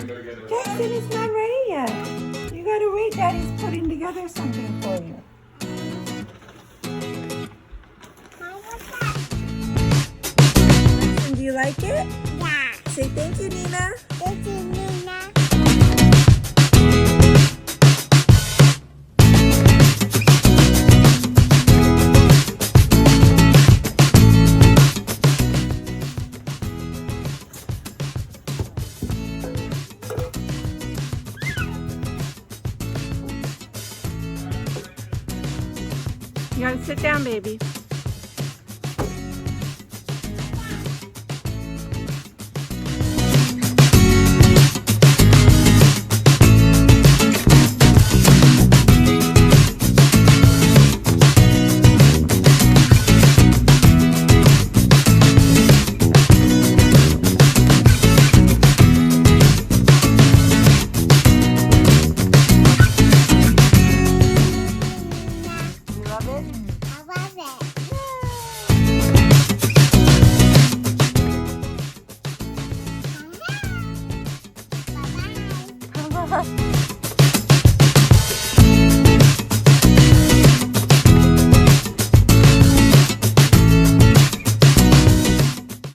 Jackson, it's not ready yet. You gotta wait. Daddy's putting together something for you. Jackson, do you like it? Yeah. Say thank you, Nina. Thank you, Nina. You gotta sit down, baby. You love it? I love it. Bye-bye. Bye-bye.